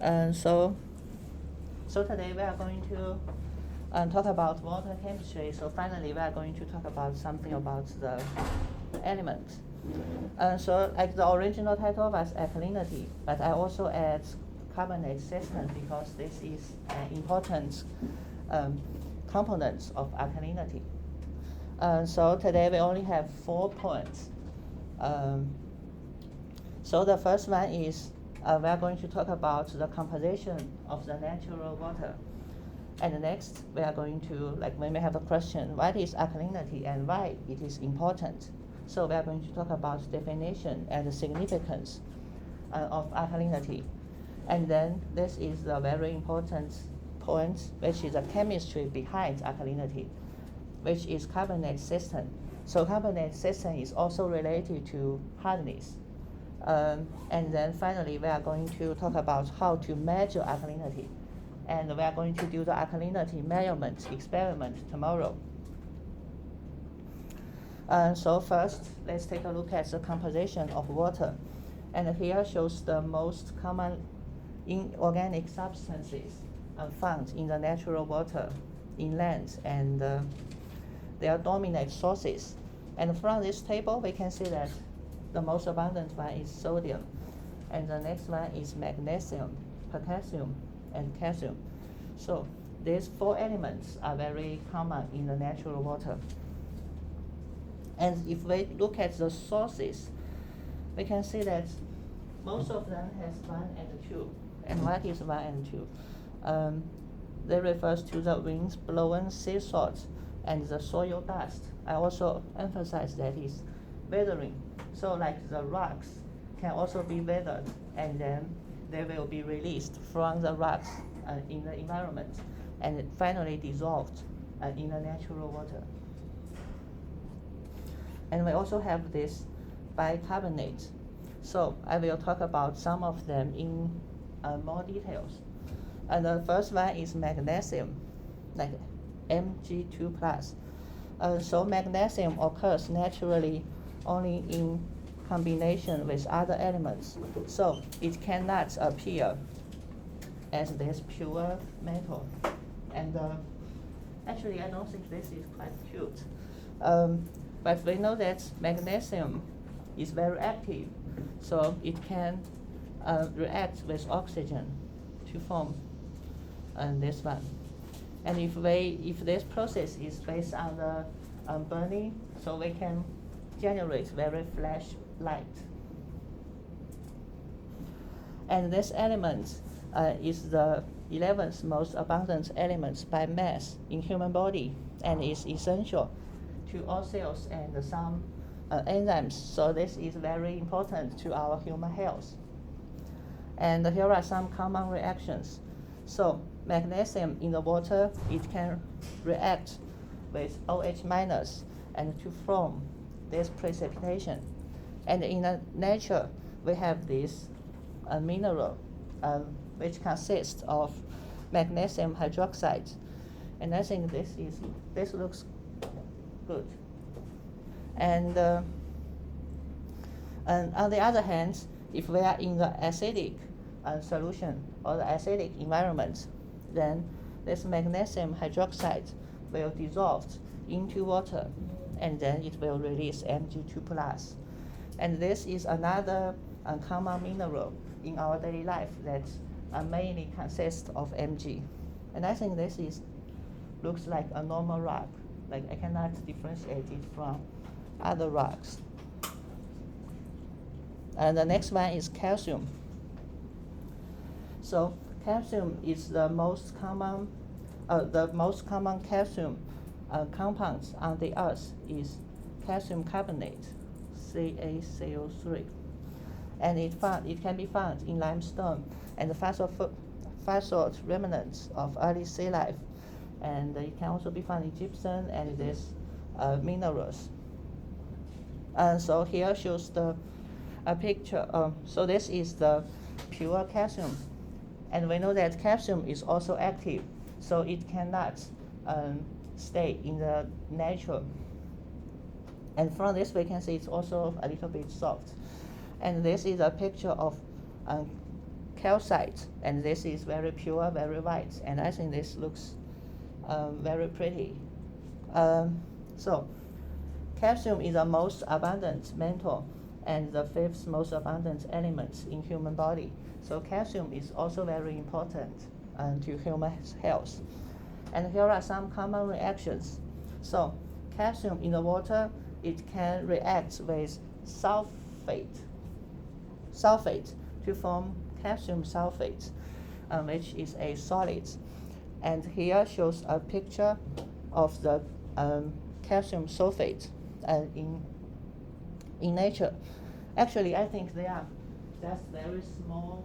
So today we are going to talk about water chemistry. So finally, we are going to talk about something about the elements. So like the original title was alkalinity, but I also add carbonate system because this is an important component of alkalinity. So today we only have 4 points. So the first one is we are going to talk about the composition of the natural water. And next, we are going to, like when we have a question, what is alkalinity and why it is important? So we are going to talk about definition and the significance of alkalinity. And then this is the very important point, which is the chemistry behind alkalinity, which is carbonate system. So carbonate system is also related to hardness. And then finally, we are going to talk about how to measure alkalinity. And we are going to do the alkalinity measurement experiment tomorrow. So first, let's take a look at the composition of water. And here shows the most common inorganic substances found in the natural water in land and their dominant sources. And from this table, we can see that the most abundant one is sodium, and the next one is magnesium, potassium, and calcium. So these 4 elements are very common in the natural water. And if we look at the sources, we can see that most of them has 1 and 2. And what is 1 and 2? They refers to the wind-blown sea salt and the soil dust. I also emphasize that is weathering. So like the rocks can also be weathered, and then they will be released from the rocks in the environment and finally dissolved in the natural water. And we also have this bicarbonate. So I will talk about some of them in more details. And the first one is magnesium, like Mg2+. So magnesium occurs naturally only in combination with other elements. So it cannot appear as this pure metal. And actually, I don't think this is quite cute. But we know that magnesium is very active, so it can react with oxygen to form this one. And if this process is based on the burning, so we can generate very flash light. And this element is the 11th most abundant element by mass in human body, and is essential to all cells and some enzymes. So this is very important to our human health. And here are some common reactions. So magnesium in the water, it can react with OH minus and to form this precipitation. And in the nature, we have this mineral which consists of magnesium hydroxide. And I think this looks good. And on the other hand, if we are in the acidic solution or the acidic environment, then this magnesium hydroxide will dissolve into water, and then it will release Mg2+. And this is another common mineral in our daily life that mainly consists of Mg. And I think this looks like a normal rock. Like I cannot differentiate it from other rocks. And the next one is calcium. So calcium is the most common calcium compounds on the earth is calcium carbonate, CaCO3, and it can be found in limestone and fossil remnants of early sea life, and it can also be found in gypsum and these minerals. And so here shows a picture. So this is the pure calcium, and we know that calcium is also active, so it cannot stay in the nature. And from this we can see it's also a little bit soft. And this is a picture of calcite, and this is very pure, very white, and I think this looks very pretty. So calcium is the most abundant metal and the fifth most abundant element in human body. So calcium is also very important to human health. And here are some common reactions. So calcium in the water, it can react with sulfate to form calcium sulfate, which is a solid. And here shows a picture of the calcium sulfate in nature. Actually, I think they are just very small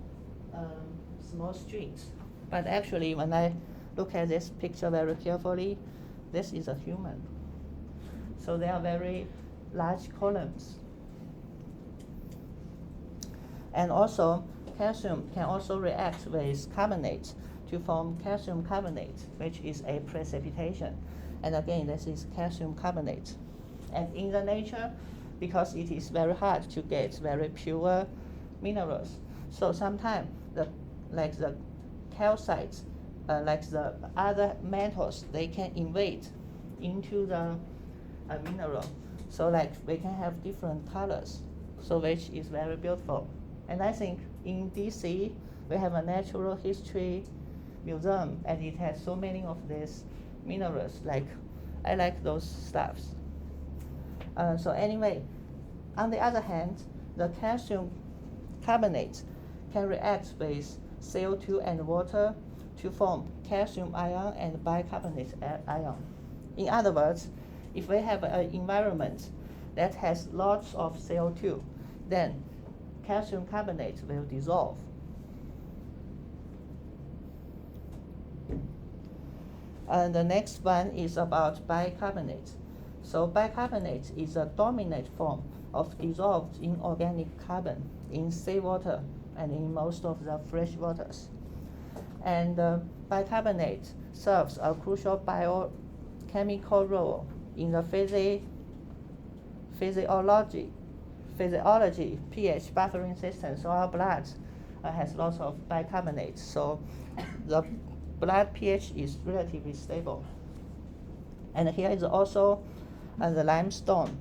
streams. But actually, when I look at this picture very carefully, this is a human. So they are very large columns. And also, calcium can also react with carbonate to form calcium carbonate, which is a precipitation. And again, this is calcium carbonate. And in the nature, because it is very hard to get very pure minerals, so sometimes the calcite, like the other metals, they can invade into the mineral. So like we can have different colors, so which is very beautiful. And I think in DC, we have a natural history museum, and it has so many of these minerals. Like, I like those stuffs. So anyway, on the other hand, the calcium carbonate can react with CO2 and water to form calcium ion and bicarbonate ion. In other words, if we have an environment that has lots of CO2, then calcium carbonate will dissolve. And the next one is about bicarbonate. So bicarbonate is a dominant form of dissolved inorganic carbon in seawater and in most of the fresh waters. And bicarbonate serves a crucial biochemical role in the physiology, pH buffering system. So our blood has lots of bicarbonate. So the blood pH is relatively stable. And here is also the limestone.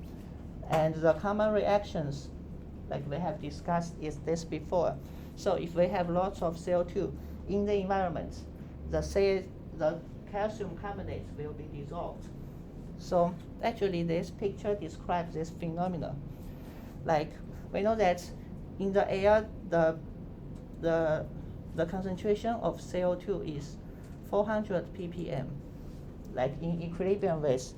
And the common reactions, like we have discussed, is this before. So if we have lots of CO2 in the environment, the calcium carbonate will be dissolved. So actually this picture describes this phenomenon. Like we know that in the air, the concentration of CO2 is 400 ppm, like in equilibrium with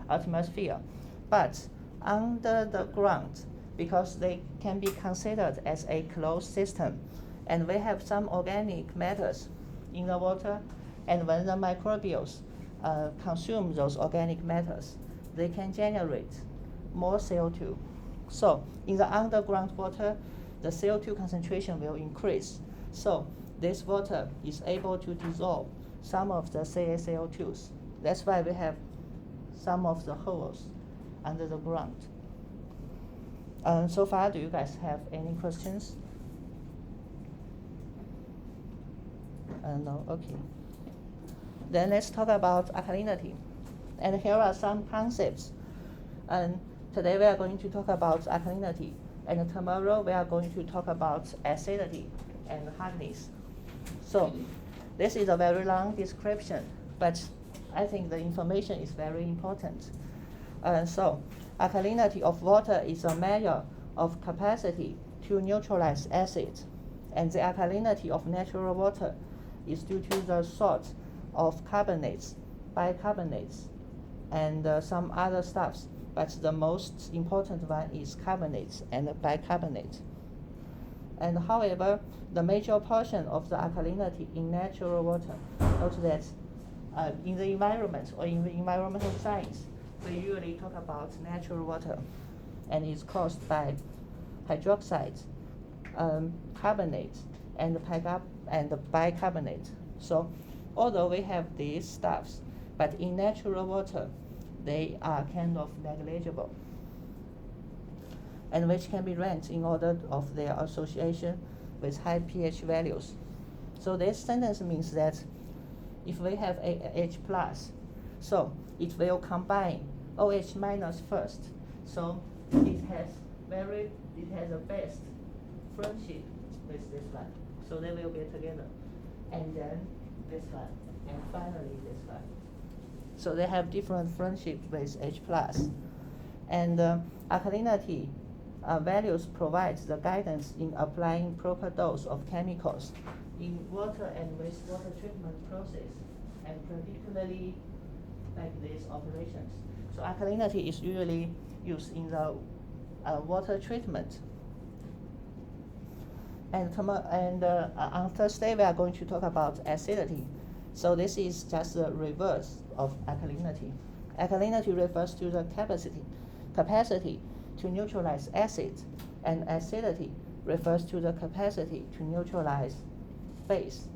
atmosphere. But under the ground, because they can be considered as a closed system, and we have some organic matters in the water, and when the microbials consume those organic matters, they can generate more CO2. So in the underground water, the CO2 concentration will increase. So this water is able to dissolve some of the CaCO2s. That's why we have some of the holes under the ground. So far, do you guys have any questions? No, okay. Then let's talk about alkalinity. And here are some concepts. And today we are going to talk about alkalinity. And tomorrow we are going to talk about acidity and hardness. So this is a very long description, but I think the information is very important. So alkalinity of water is a measure of capacity to neutralize acid. And the alkalinity of natural water is due to the salt of carbonates, bicarbonates, and some other stuffs. But the most important one is carbonates and bicarbonate. And however, the major portion of the alkalinity in natural water, note that in the environment or in the environmental science, we usually talk about natural water, and it's caused by hydroxide, carbonate, and bicarbonate. So although we have these stuffs, but in natural water, they are kind of negligible, and which can be ranked in order of their association with high pH values. So this sentence means that if we have a H plus, so it will combine OH minus first. So it has the best friendship with this one. So they will get together. And then this one, and finally this one. So they have different friendships with H plus. And alkalinity values provides the guidance in applying proper dose of chemicals in water and wastewater treatment process, and particularly like these operations. So alkalinity is usually used in the water treatment. And on Thursday we are going to talk about acidity. So this is just the reverse of alkalinity. Alkalinity refers to the capacity to neutralize acid, and acidity refers to the capacity to neutralize base.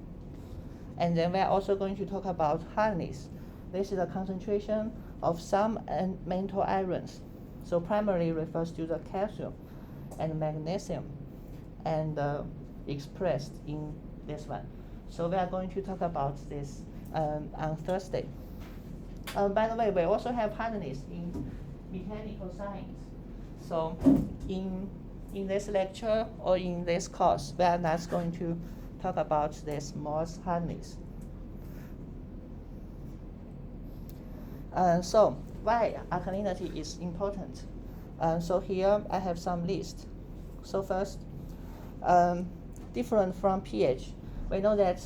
And then we are also going to talk about hardness. This is the concentration of some metal ions. So primarily refers to the calcium and magnesium, and expressed in this one. So we are going to talk about this on Thursday. By the way, we also have hardness in mechanical science. So in this lecture or in this course, we are not going to talk about this Morse hardness. So why alkalinity is important? So here I have some list. So first, different from pH, we know that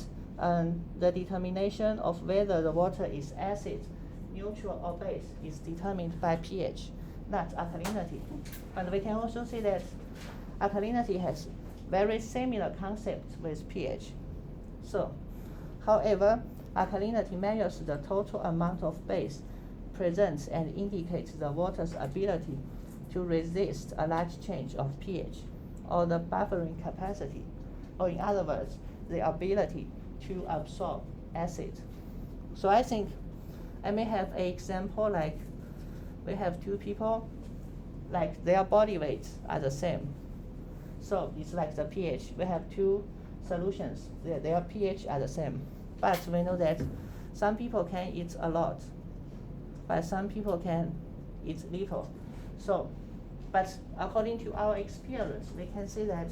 the determination of whether the water is acid, neutral, or base is determined by pH, not alkalinity. But we can also see that alkalinity has very similar concepts with pH. So, however, alkalinity measures the total amount of base present and indicates the water's ability to resist a large change of pH, or the buffering capacity, or in other words, the ability to absorb acid. So I think I may have an example like we have two people, like their body weights are the same. So it's like the pH. We have two solutions, their pH are the same. But we know that some people can eat a lot, but some people can eat little. So, but according to our experience, we can see that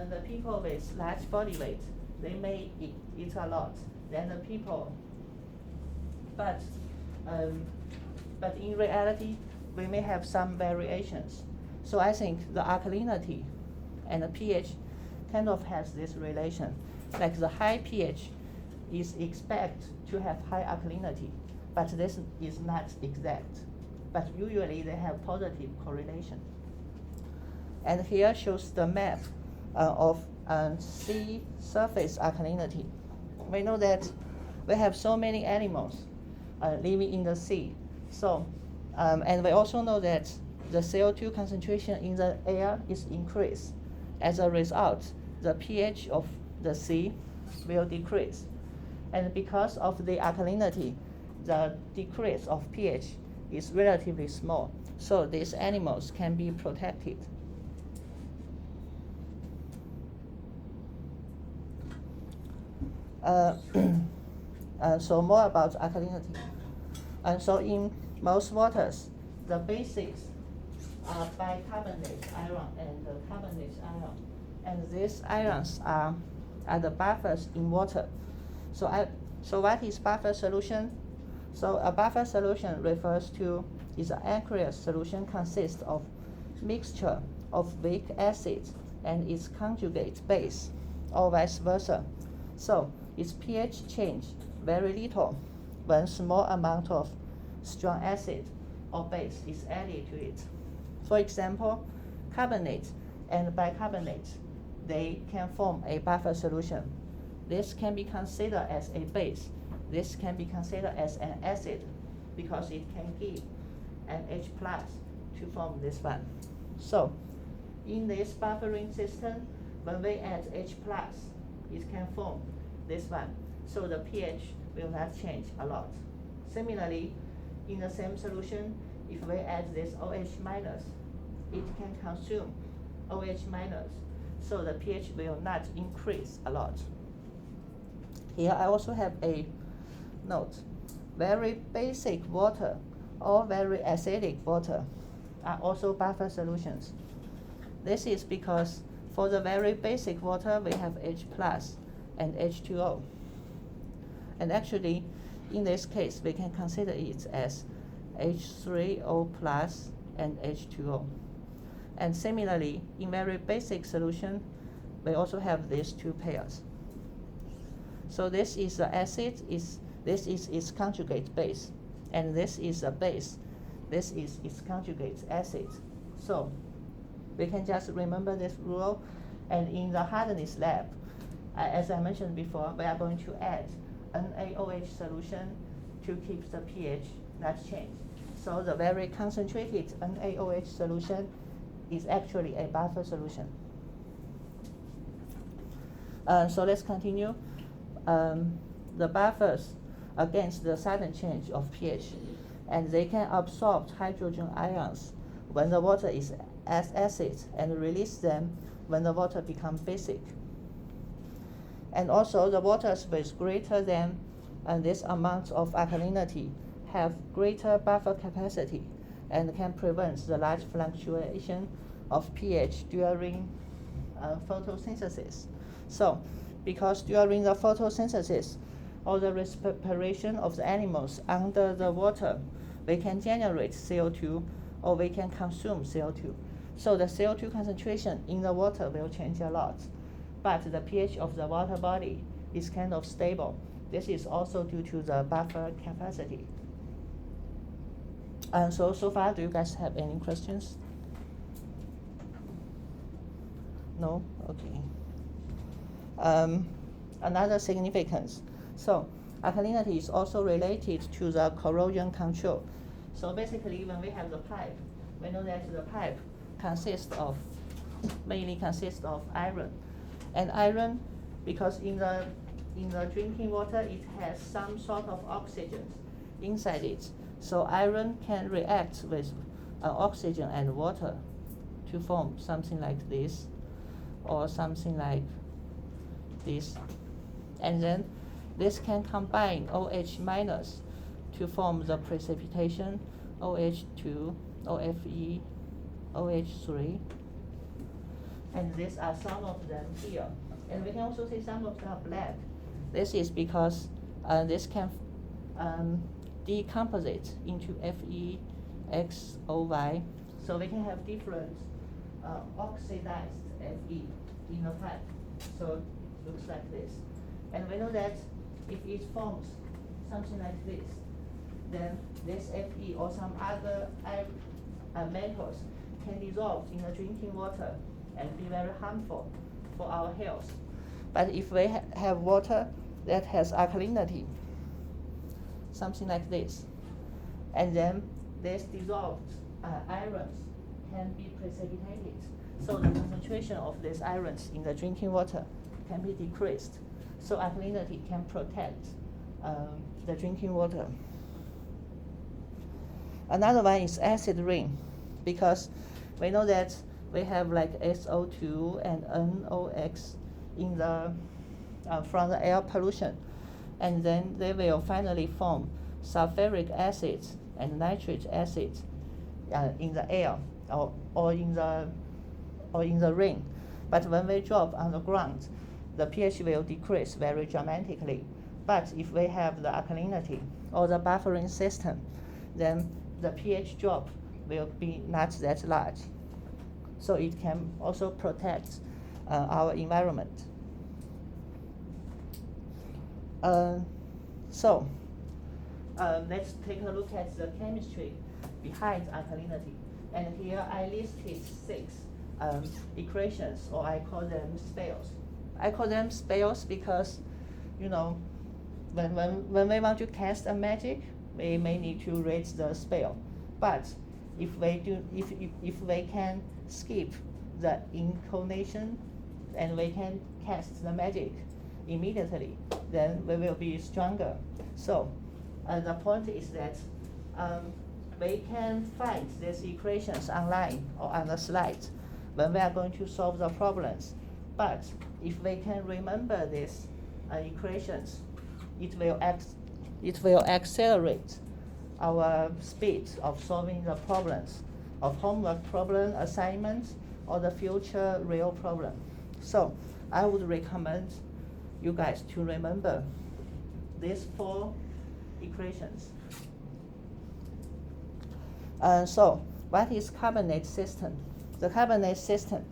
the people with large body weight, they may eat a lot than the people. But in reality, we may have some variations. So I think the alkalinity and the pH kind of has this relation. Like the high pH is expected to have high alkalinity, but this is not exact. But usually they have positive correlation. And here shows the map of sea surface alkalinity. We know that we have so many animals living in the sea. So, and we also know that the CO2 concentration in the air is increased. As a result, the pH of the sea will decrease. And because of the alkalinity, the decrease of pH is relatively small. So these animals can be protected. So more about alkalinity. And so in most waters, the bases are bicarbonate ion and the carbonate ion. And these ions are the buffers in water. So what is buffer solution? So a buffer solution refers to is an aqueous solution consists of mixture of weak acid and its conjugate base, or vice versa. So its pH change very little when small amount of strong acid or base is added to it. For example, carbonate and bicarbonate, they can form a buffer solution. This can be considered as a base. This can be considered as an acid because it can give an H plus to form this one. So in this buffering system, when we add H plus, it can form this one. So the pH will not change a lot. Similarly, in the same solution, if we add this OH minus, it can consume OH minus. so the pH will not increase a lot. Here I also have a note. Very basic water or very acidic water are also buffer solutions. This is because for the very basic water, we have H plus and H2O. And actually, in this case, we can consider it as H3O plus and H2O. And similarly, in very basic solution, we also have these two pairs. So this is the acid, this is its conjugate base, and this is a base. This is its conjugate acid. So we can just remember this rule, and in the hardness lab, as I mentioned before, we are going to add NaOH solution to keep the pH not changed. So the very concentrated NaOH solution is actually a buffer solution. So let's continue. The buffers against the sudden change of pH, and they can absorb hydrogen ions when the water is as acid and release them when the water becomes basic. And also the waters with greater than this amount of alkalinity have greater buffer capacity and can prevent the large fluctuation of pH during photosynthesis. So, because during the photosynthesis or the respiration of the animals under the water, we can generate CO2 or we can consume CO2. So the CO2 concentration in the water will change a lot, but the pH of the water body is kind of stable. This is also due to the buffer capacity. And so far, do you guys have any questions? No? Okay. Another significance. So alkalinity is also related to the corrosion control. So basically, when we have the pipe, we know that the pipe mainly consists of iron. And iron, because in the drinking water, it has some sort of oxygen inside it. So iron can react with oxygen and water to form something like this, or something like this. And then this can combine OH minus to form the precipitation OH2, OFE, OH3. And these are some of them here. And we can also see some of them are black. This is because this can decomposite into FeXOY. So we can have different oxidized Fe in the pipe. So it looks like this. And we know that if it forms something like this, then this Fe or some other metals can dissolve in the drinking water and be very harmful for our health. But if we have water that has alkalinity, something like this, and then this dissolved irons can be precipitated. So the concentration of these irons in the drinking water can be decreased. So alkalinity can protect the drinking water. Another one is acid rain, because we know that we have like SO2 and NOx in the from the air pollution, and then they will finally form sulfuric acid and nitric acid in the air or in the rain. But when we drop on the ground, the pH will decrease very dramatically. But if we have the alkalinity or the buffering system, then the pH drop will be not that large. So it can also protect our environment. Let's take a look at the chemistry behind alkalinity. And here I listed 6 equations, or I call them spells. I call them spells because, you know, when we want to cast a magic, we may need to read the spell. But if we can skip the incarnation and we can cast the magic immediately, then we will be stronger. So the point is that we can find these equations online or on the slides when we are going to solve the problems But if we can remember these equations, it will accelerate our speed of solving the problems, of homework problem, assignments, or the future real problem. So I would recommend you guys to remember these 4 equations. So what is carbonate system? The carbonate system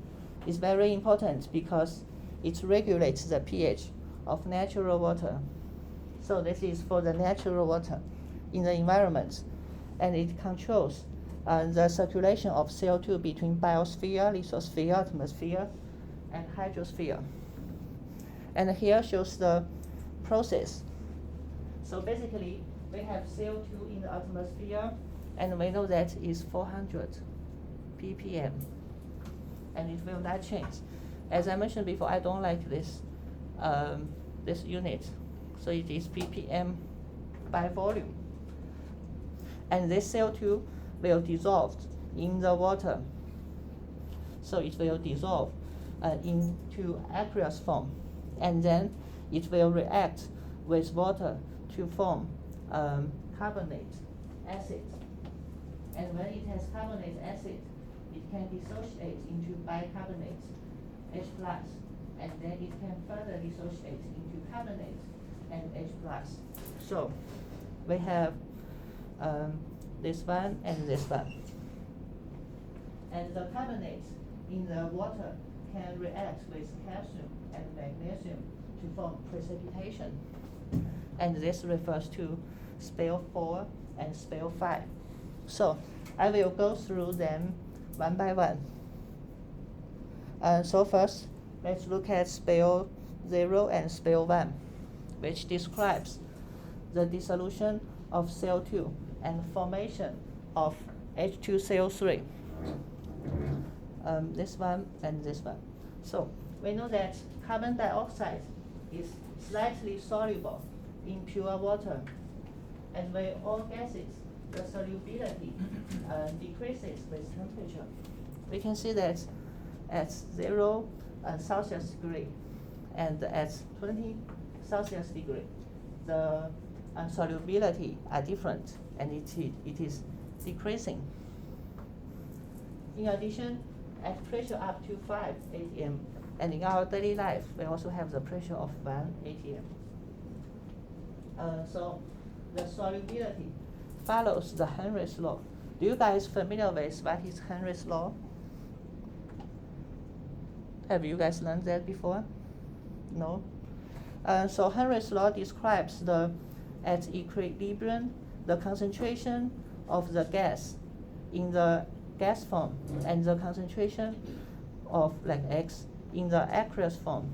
is very important because it regulates the pH of natural water. So this is for the natural water in the environment, and it controls the circulation of CO2 between biosphere, lithosphere, atmosphere, and hydrosphere. And here shows the process. So basically, we have CO2 in the atmosphere, and we know that is 400 ppm, and it will not change. As I mentioned before, I don't like this this unit, so it is ppm by volume. And this CO2 will dissolve in the water, so it will dissolve into aqueous form, and then it will react with water to form carbonate acid. And when it has carbonate acid, it can dissociate into bicarbonate, H+, and then it can further dissociate into carbonate and H+. So we have this one and this one. And the carbonate in the water can react with calcium and magnesium to form precipitation. And this refers to spill 4 and spill 5. So I will go through them one by one. So first, let's look at spill 0 and spill 1, which describes the dissolution of CO2 and formation of H2CO3. This one and this one. So we know that carbon dioxide is slightly soluble in pure water, and with all gases, the solubility decreases with temperature. We can see that at 0 Celsius degree and at 20 Celsius degree, the solubility are different, and it is decreasing. In addition, at pressure up to 5 atm, and in our daily life, we also have the pressure of 1 atm. So the solubility follows the Henry's law. Do you guys familiar with what is Henry's law? Have you guys learned that before? No? So Henry's law describes at equilibrium, the concentration of the gas in the gas form and the concentration of like X in the aqueous form.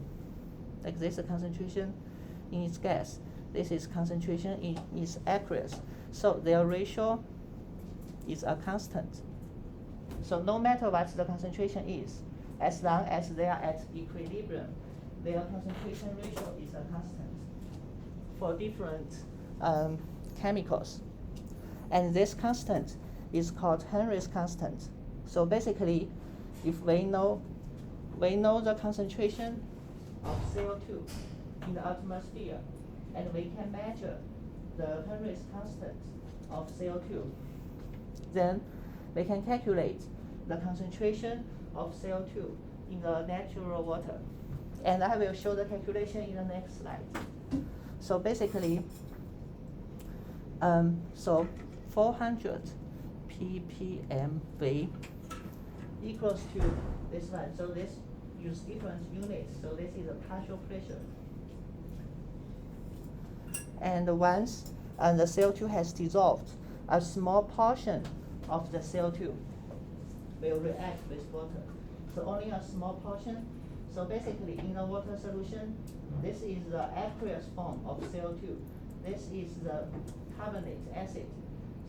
Like this is concentration in its gas. This is concentration in its aqueous. So their ratio is a constant. So no matter what the concentration is, as long as they are at equilibrium, their concentration ratio is a constant for different chemicals. And this constant is called Henry's constant. So basically, if we know the concentration of CO2 in the atmosphere, and we can measure the Henry's constant of CO2, then we can calculate the concentration of CO2 in the natural water. And I will show the calculation in the next slide. So basically, so 400 ppmv equals to this one. So this use different units. So this is a partial pressure. And once the CO2 has dissolved, a small portion of the CO2 will react with water. So only a small portion. So basically, in a water solution, this is the aqueous form of CO2. This is the carbonate acid.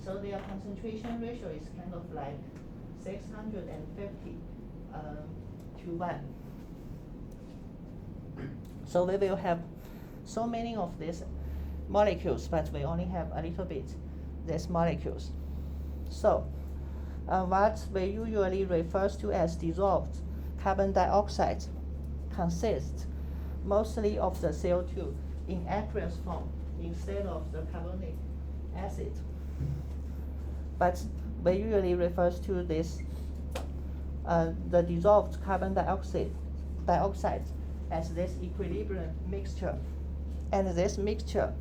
So their concentration ratio is kind of like 650 to 1. So we will have so many of these molecules, but we only have a little bit these molecules. So what we usually refer to as dissolved carbon dioxide consists mostly of the CO2 in aqueous form instead of the carbonic acid. But we usually refer to this, the dissolved carbon dioxide as this equilibrium mixture. And this mixture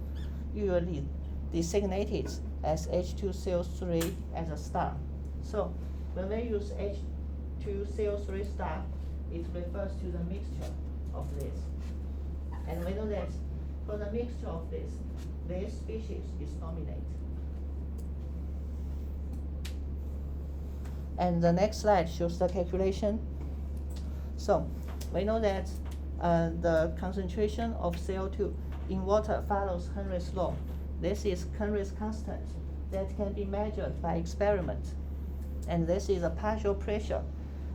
usually designated as H2CO3 as a star. So when we use H2CO3 star, it refers to the mixture of this. And we know that for the mixture of this species is dominant. And the next slide shows the calculation. So we know that the concentration of CO2 in water follows Henry's law. This is Henry's constant that can be measured by experiment. And this is a partial pressure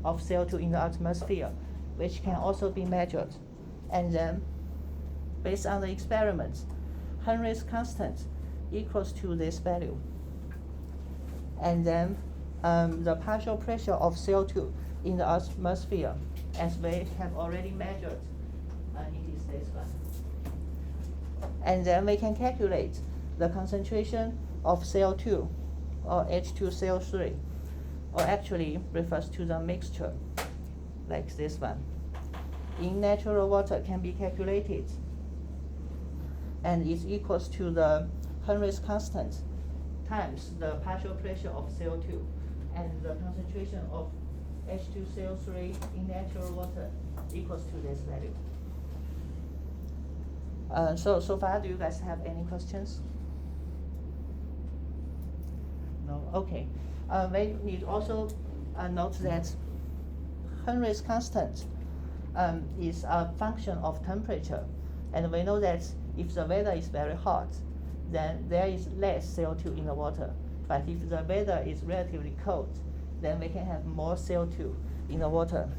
of CO2 in the atmosphere, which can also be measured. And then, based on the experiments, Henry's constant equals to this value. And then the partial pressure of CO2 in the atmosphere, as we have already measured, it is this one. And then we can calculate the concentration of CO2, or H2CO3, or actually refers to the mixture, like this one, in natural water can be calculated, and is equals to the Henry's constant times the partial pressure of CO2 and the concentration of H2CO3 in natural water equals to this value. So far, do you guys have any questions? No? Okay. We need also note that Henry's constant is a function of temperature. And we know that if the weather is very hot, then there is less CO2 in the water. But if the weather is relatively cold, then we can have more CO2 in the water.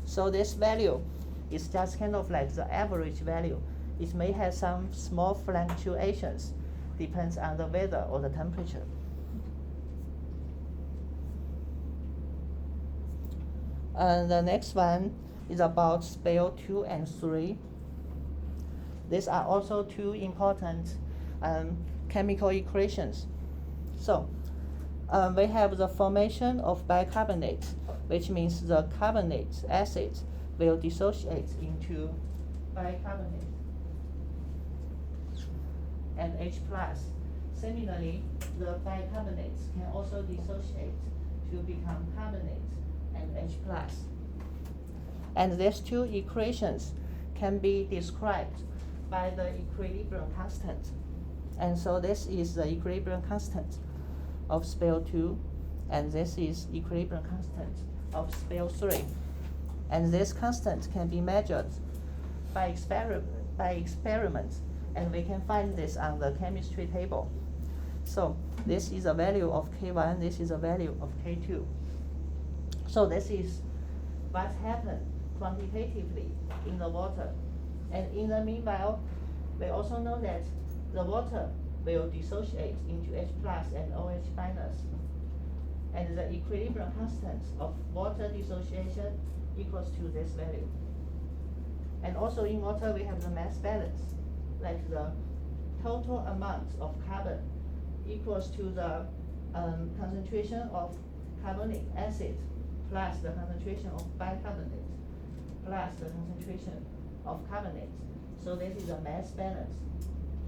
So this value is just kind of like the average value. It may have some small fluctuations, depends on the weather or the temperature. The next one is about spill 2 and 3. These are also two important chemical equations. So we have the formation of bicarbonate, which means the carbonate acid will dissociate into bicarbonate and H+. Similarly, the bicarbonates can also dissociate to become carbonate and H+. And these two equations can be described by the equilibrium constant. And so this is the equilibrium constant of spill 2, and this is equilibrium constant of spill 3. And this constant can be measured by experiment, and we can find this on the chemistry table. So this is a value of K1, this is a value of K2. So this is what happened quantitatively in the water. And in the meanwhile, we also know that the water will dissociate into H+ and OH-. And the equilibrium constant of water dissociation equals to this value. And also in water, we have the mass balance, like the total amount of carbon equals to the concentration of carbonic acid plus the concentration of bicarbonate plus the concentration of carbonate. So this is a mass balance.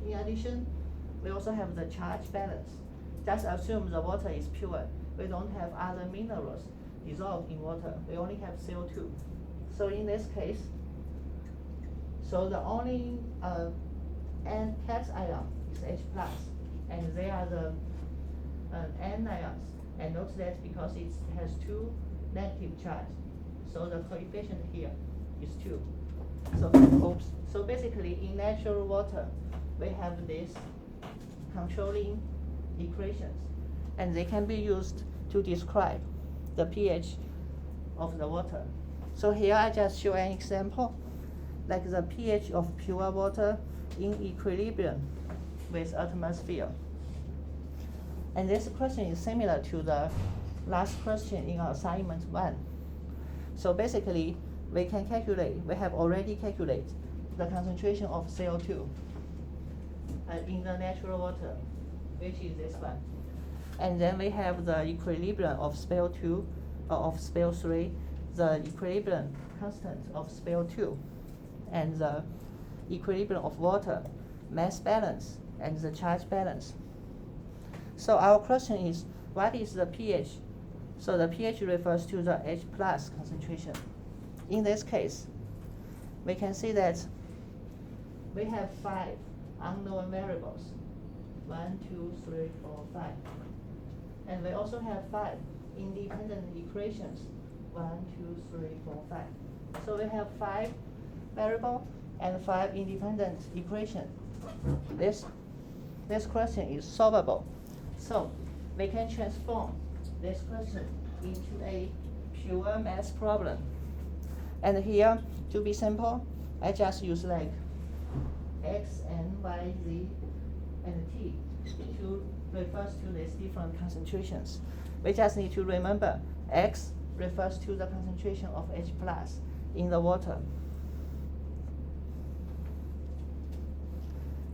In addition, we also have the charge balance. Just assume the water is pure. We don't have other minerals dissolved in water. We only have CO2. So in this case, so the only N cation is H+, and they are the anions. And note that because it has two negative charge, so the coefficient here is 2. So basically, in natural water, we have these controlling equations, and they can be used to describe the pH of the water. So here I just show an example, like the pH of pure water in equilibrium with atmosphere. And this question is similar to the last question in assignment 1. So basically, we have already calculated the concentration of CO2 in the natural water, which is this one. And then we have the equilibrium of SpO2, of SpO3, the equilibrium constant of SpO2, and the equilibrium of water, mass balance, and the charge balance. So our question is, what is the pH? So the pH refers to the H+ concentration. In this case, we can see that we have 5 unknown variables. 1, 2, 3, 4, 5. And we also have 5 independent equations. 1, 2, 3, 4, 5. So we have 5 variables and 5 independent equations. This question is solvable. So we can transform this question into a pure math problem. And here, to be simple, I just use like X and Y, Z, and T to refers to these different concentrations. We just need to remember X refers to the concentration of H+ in the water.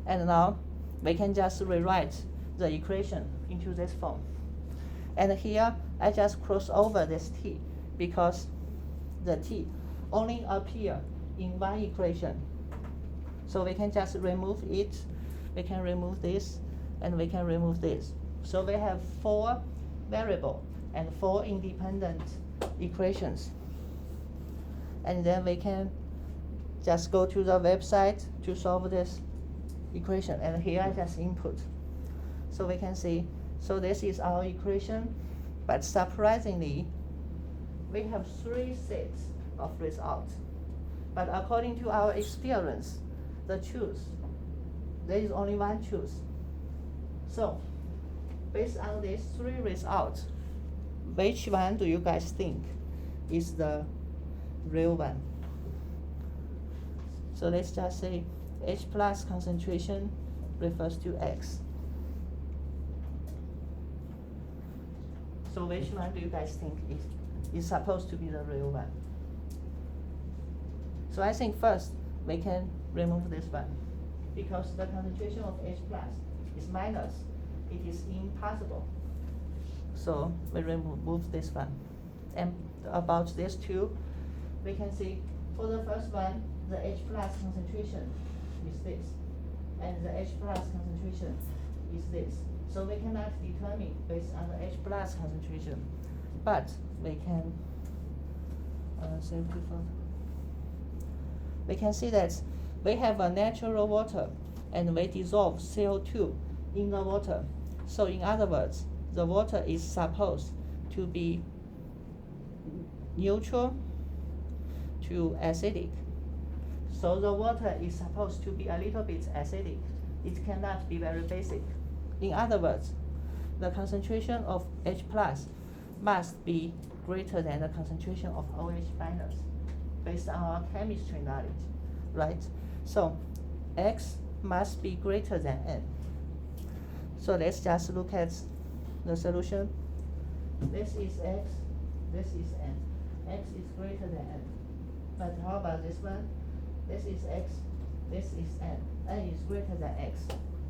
And now we can just rewrite the equation into this form. And here I just cross over this T because the T only appear in one equation. So we can just remove it. We can remove this, and we can remove this. So we have 4 variables and 4 independent equations. And then we can just go to the website to solve this equation. And here I just input. So we can see, so this is our equation, but surprisingly, we have 3 sets of results. But according to our experience, the truth, there is only one truth. So, based on these 3 results, which one do you guys think is the real one? So let's just say H+ concentration refers to X. So which one do you guys think is supposed to be the real one? So I think first we can remove this one because the concentration of H+ is minus. It is impossible. So we remove this one. And about these 2, we can see for the first one, the H+ concentration is this, and the H+ concentration is this. So we cannot determine based on the H+ concentration, but we can we can see that we have a natural water and we dissolve CO2 in the water. So in other words, the water is supposed to be neutral to acidic. So the water is supposed to be a little bit acidic. It cannot be very basic. In other words, the concentration of H+ must be greater than the concentration of OH- based on our chemistry knowledge, right? So X must be greater than N. So let's just look at the solution. This is X, this is N. X is greater than N. But how about this one? This is X, this is N. N is greater than X.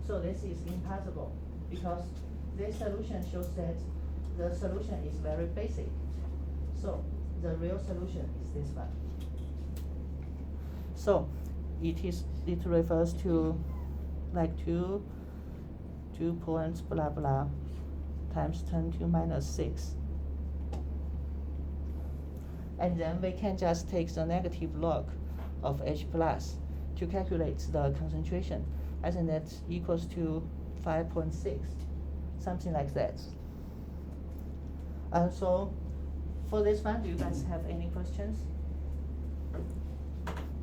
So this is impossible because this solution shows that the solution is very basic. So the real solution is this one. So it refers to like 2 points blah blah times 10 to minus 6. And then we can just take the negative log of H+ to calculate the concentration. I think that equals to 5.6, something like that. So for this one, do you guys have any questions?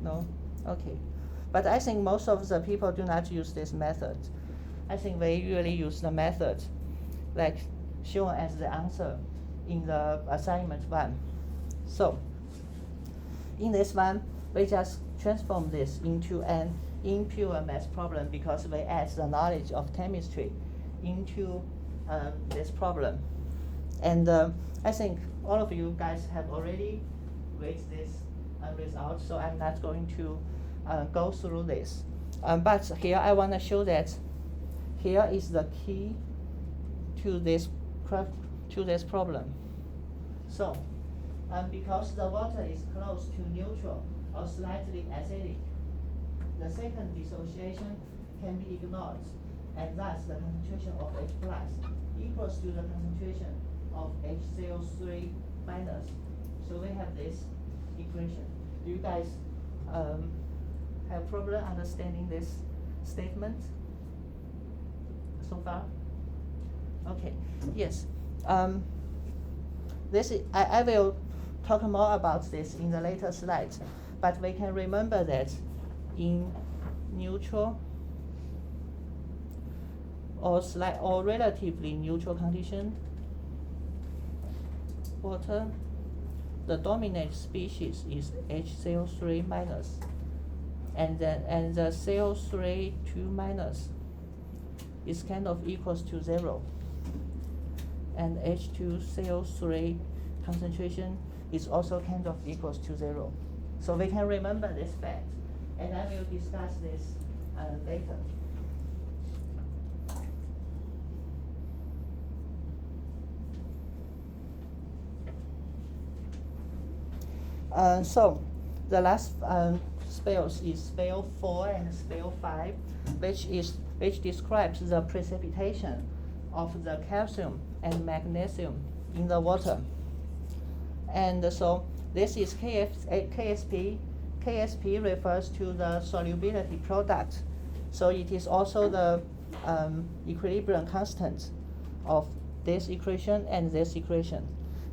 No? Okay. But I think most of the people do not use this method. I think we usually use the method like shown as the answer in the assignment 1. So in this one, we just transform this into an impure math problem because we add the knowledge of chemistry into this problem. And I think all of you guys have already read this result, so I'm not going to go through this. But here I want to show that here is the key to this problem. So, because the water is close to neutral or slightly acidic, the second dissociation can be ignored, and thus the concentration of H plus equals to the concentration of HCl3 minus. So we have this equation. Do you guys have problem understanding this statement so far? Okay. Yes. I will talk more about this in the later slides, but we can remember that in neutral or relatively neutral condition water, the dominant species is HCl3 minus, and the Cl3 2 minus is kind of equals to 0, and H2Cl3 concentration is also kind of equals to 0. So we can remember this fact, and I will discuss this later. So the last spells is spell 4 and spell 5, which describes the precipitation of the calcium and magnesium in the water. And so this is KSP. KSP refers to the solubility product. So it is also the equilibrium constant of this equation and this equation.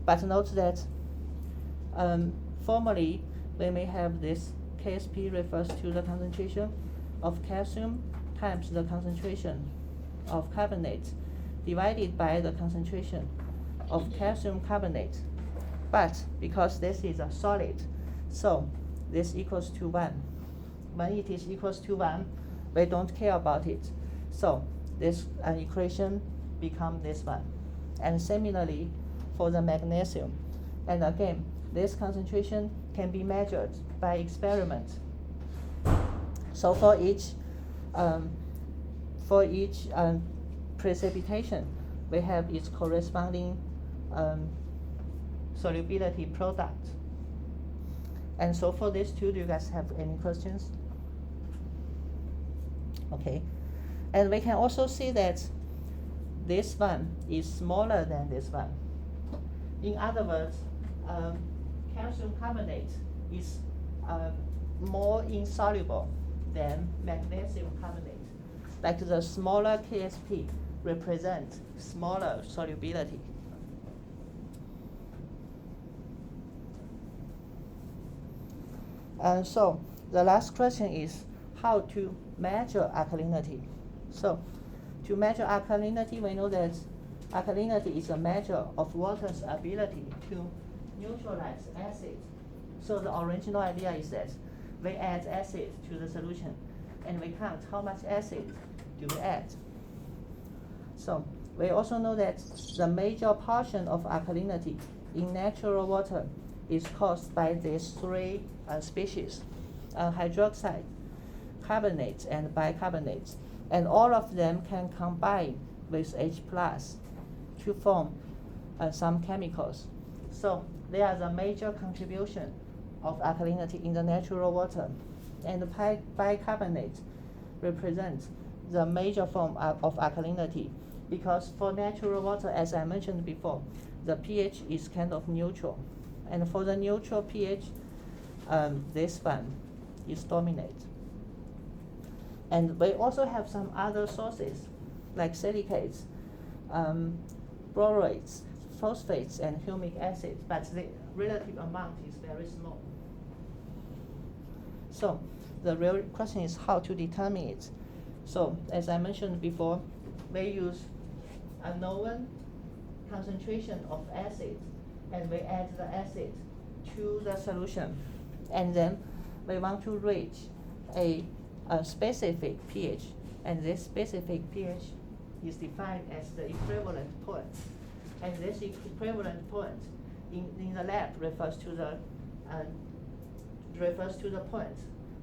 But note that formally, we may have this KSP refers to the concentration of calcium times the concentration of carbonate divided by the concentration of calcium carbonate. But because this is a solid, so this equals to 1. When it is equals to 1, we don't care about it. So this equation becomes this one. And similarly for the magnesium. And again, this concentration can be measured by experiment. So for each precipitation, we have its corresponding solubility product. And so for these two, do you guys have any questions? Okay. And we can also see that this one is smaller than this one. In other words, calcium carbonate is more insoluble than magnesium carbonate. Like the smaller KSP represent smaller solubility. And so the last question is how to measure alkalinity. So to measure alkalinity, we know that alkalinity is a measure of water's ability to neutralize acid. So the original idea is that we add acid to the solution and we count how much acid do we add. So we also know that the major portion of alkalinity in natural water is caused by these three species, hydroxide, carbonates, and bicarbonates. And all of them can combine with H plus to form some chemicals. So they are the major contribution of alkalinity in the natural water. And the bicarbonate represents the major form of alkalinity, because for natural water, as I mentioned before, the pH is kind of neutral. And for the neutral pH, this one is dominant. And we also have some other sources, like silicates, borates, phosphates, and humic acid, but the relative amount is very small. So the real question is how to determine it. So as I mentioned before, we use a known concentration of acid, and we add the acid to the solution. And then we want to reach a specific pH, and this specific pH is defined as the equivalent point. And this equivalent point in the lab refers to the refers to the point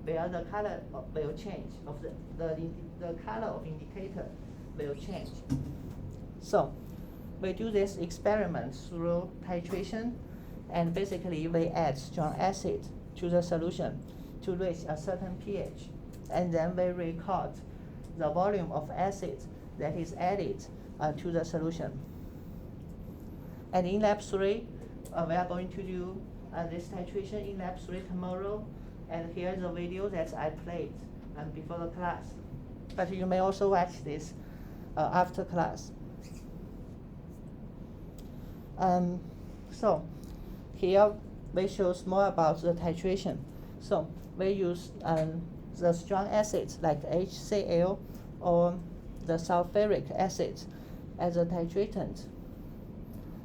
where the color will change of the color of indicator will change. So we do this experiment through titration, and basically we add strong acid to the solution to reach a certain pH, and then we record the volume of acid that is added to the solution. And in lab 3, we are going to do this titration in lab 3 tomorrow, and here is a video that I played before the class. But you may also watch this after class. So here we show more about the titration. So we use the strong acids like HCl or the sulfuric acid as a titratant.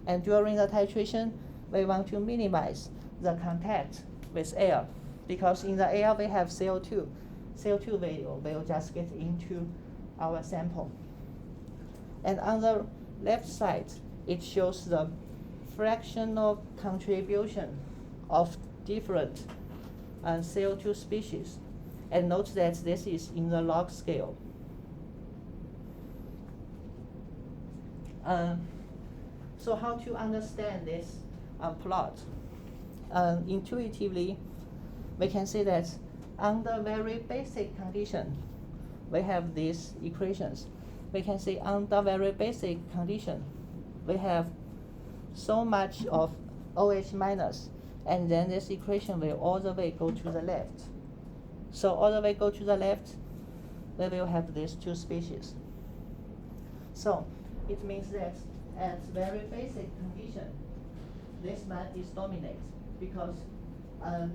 And during the titration, we want to minimize the contact with air, because in the air we have CO2. CO2 will just get into our sample. And on the left side, it shows the fractional contribution of different CO2 species. And note that this is in the log scale. So how to understand this plot? Intuitively, we can see that under very basic condition, we have these equations. We can see under very basic condition, we have so much of OH minus, and then this equation will all the way go to the left. So all the way go to the left, we will have these two species. So it means that at very basic condition, this one is dominant, because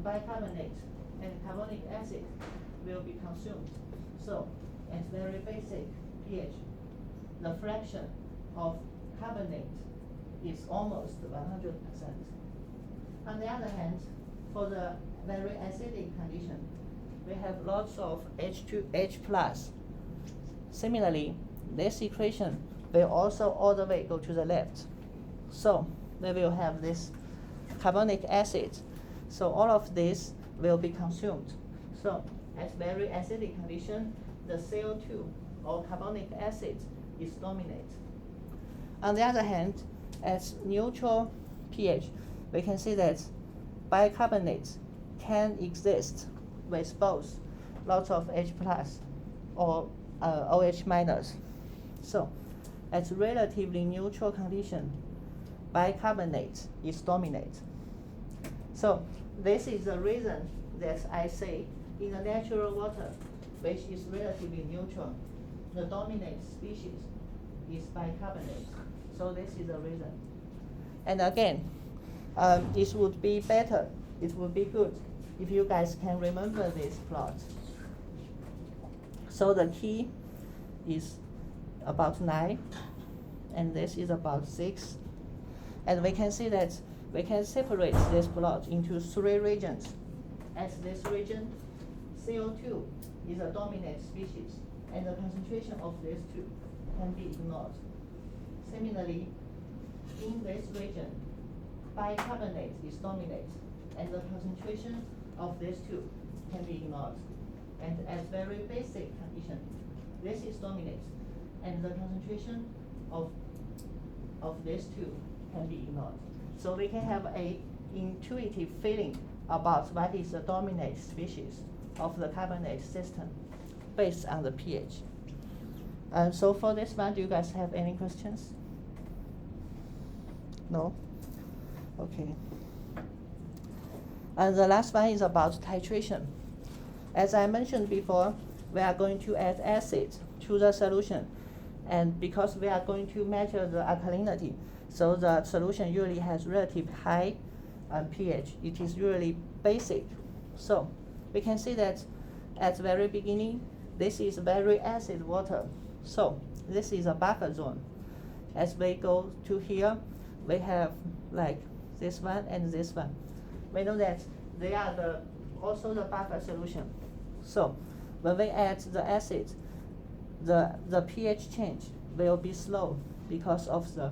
bicarbonate and carbonic acid will be consumed. So at very basic pH, the fraction of carbonate is almost 100%. On the other hand, for the very acidic condition, we have lots of H2H+. Similarly, this equation will also all the way go to the left. So we will have this carbonic acid. So all of this will be consumed. So at very acidic condition, the CO2 or carbonic acid is dominant. On the other hand, at neutral pH, we can see that bicarbonate can exist with both lots of H+ or OH-. So at relatively neutral condition, bicarbonate is dominant. So this is the reason that I say in the natural water, which is relatively neutral, the dominant species is bicarbonate. So this is the reason. And again, it would be better, it would be good if you guys can remember this plot. So the key is about 9, and this is about 6. And we can see that we can separate this plot into 3 regions. As this region, CO2 is a dominant species, and the concentration of these two can be ignored. Similarly, in this region, bicarbonate is dominant, and the concentration of these two can be ignored. And as very basic condition, this is dominant, and the concentration of these two can be ignored. So we can have a intuitive feeling about what is the dominant species of the carbonate system based on the pH. So for this one, do you guys have any questions? No? Okay. And the last one is about titration. As I mentioned before, we are going to add acid to the solution. And because we are going to measure the alkalinity, so the solution usually has relatively high pH. It is really basic. So we can see that at the very beginning, this is very acid water. So this is a buffer zone. As we go to here, we have like this one and this one. We know that they are also the buffer solution. So when we add the acid, the pH change will be slow because of the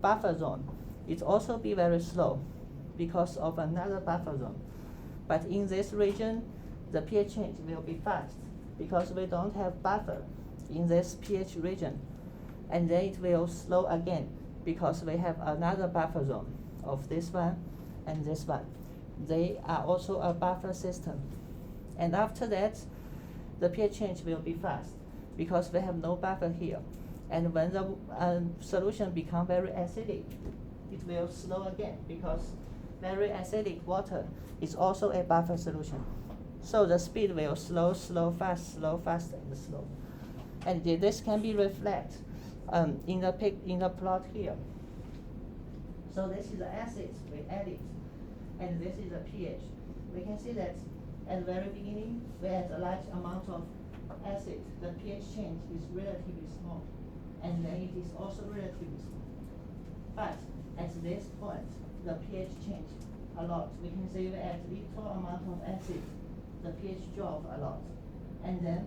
buffer zone. It also be very slow because of another buffer zone. But in this region, the pH change will be fast because we don't have buffer in this pH region. And then it will slow again because we have another buffer zone of this one and this one. They are also a buffer system. And after that, the pH change will be fast because we have no buffer here. And when the solution becomes very acidic, it will slow again because very acidic water is also a buffer solution. So the speed will slow, slow, fast, and slow. And this can be reflected in the plot here. So this is the acids we added, and this is the pH. We can see that at the very beginning, we add a large amount of acid. The pH change is relatively small, and then it is also relatively small. But at this point, the pH changed a lot. We can see we add little amount of acid, the pH drops a lot, and then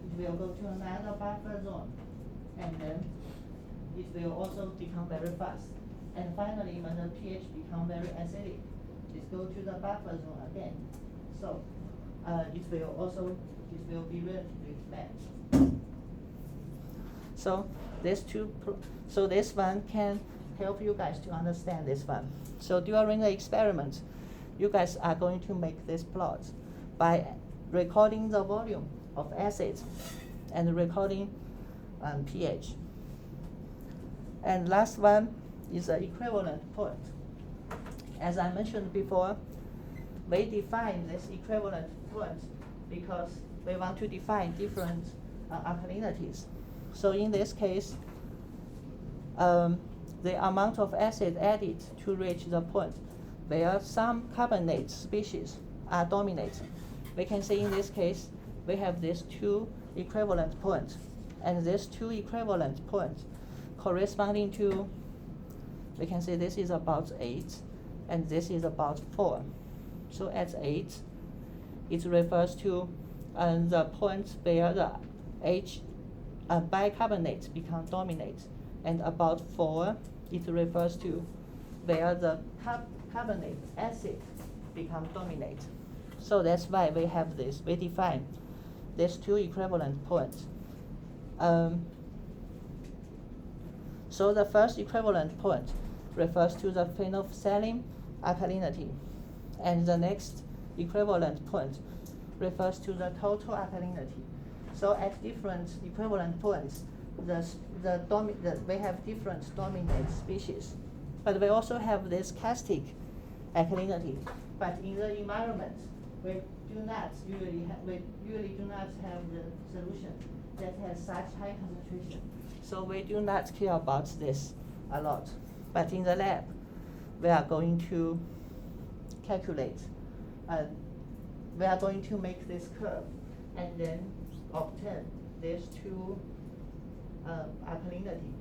it will go to another buffer zone, and then it will also become very fast. And finally, when the pH becomes very acidic, it goes to the buffer zone again. So it will be relatively flat. So this one can help you guys to understand this one. So during the experiment, you guys are going to make this plot by recording the volume of acids and recording pH. And last one is the equivalent point. As I mentioned before, we define this equivalent point because we want to define different alkalinities. So in this case, the amount of acid added to reach the point where some carbonate species are dominant. We can see in this case, we have these two equivalent points, and these two equivalent points corresponding to, we can say this is about 8, and this is about 4. So at 8, it refers to the point where the bicarbonate become dominant, and about 4, it refers to where the carbonate acid become dominant. So that's why we have this. We define these two equivalent points. So the first equivalent point refers to the phenolphthalein alkalinity, and the next equivalent point refers to the total alkalinity. So at different equivalent points, we have different dominant species, but we also have this castic alkalinity. But in the environment, we usually do not have the solution that has such high concentration. So we do not care about this a lot. But in the lab, we are going to calculate, we are going to make this curve and then obtain these two alkalinity.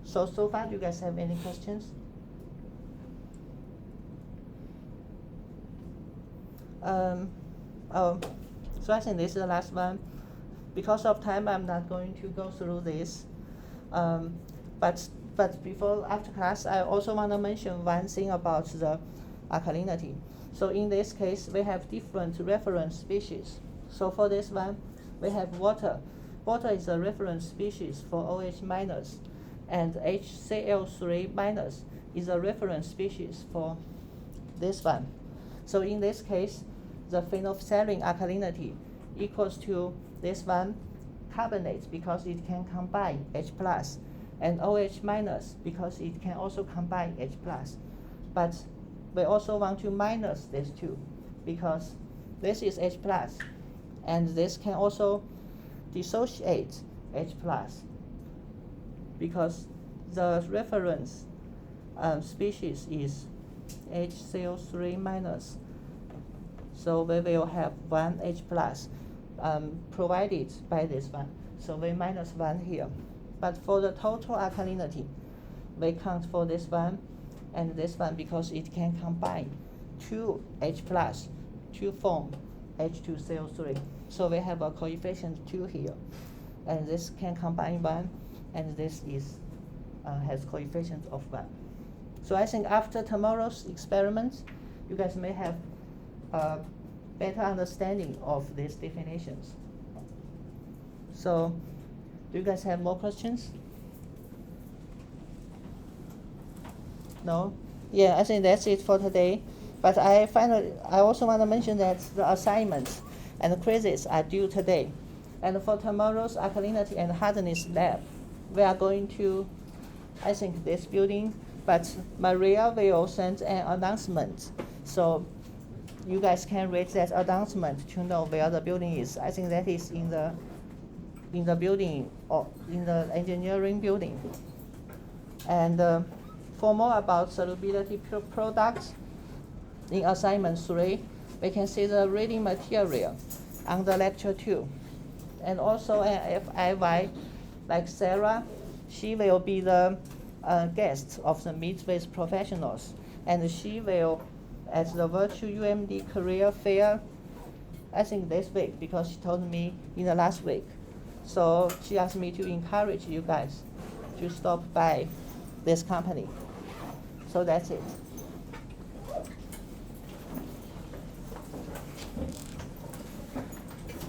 So far, do you guys have any questions? So I think this is the last one. Because of time, I'm not going to go through this. But after class, I also want to mention one thing about the alkalinity. So in this case, we have different reference species. So for this one, we have water. Water is a reference species for OH minus, and HCl3 minus is a reference species for this one. So in this case, the phenolphthalein alkalinity equals to this one carbonate because it can combine H+, and OH minus because it can also combine H+. But we also want to minus these two because this is H+, and this can also dissociate H+, because the reference species is HCl3 minus. So we will have one H+, provided by this one. So we minus 1 here. But for the total alkalinity, we count for this one and this one because it can combine two H+ to form H2CO3. So we have a coefficient 2 here. And this can combine 1, and this is has coefficient of 1. So I think after tomorrow's experiment, you guys may have a better understanding of these definitions. So, do you guys have more questions? No? Yeah, I think that's it for today. But I also want to mention that the assignments and the quizzes are due today. And for tomorrow's alkalinity and hardness lab, we are going to, I think, this building, but Maria will send an announcement. So you guys can read that announcement to know where the building is. I think that is in the building, or in the engineering building. And for more about solubility products, in assignment 3, we can see the reading material on the lecture 2. And also an FIY, like Sarah, she will be the guest of the Meet with Professionals. And she will, at the virtual UMD career fair, I think this week, because she told me in the last week. So she asked me to encourage you guys to stop by this company. So that's it.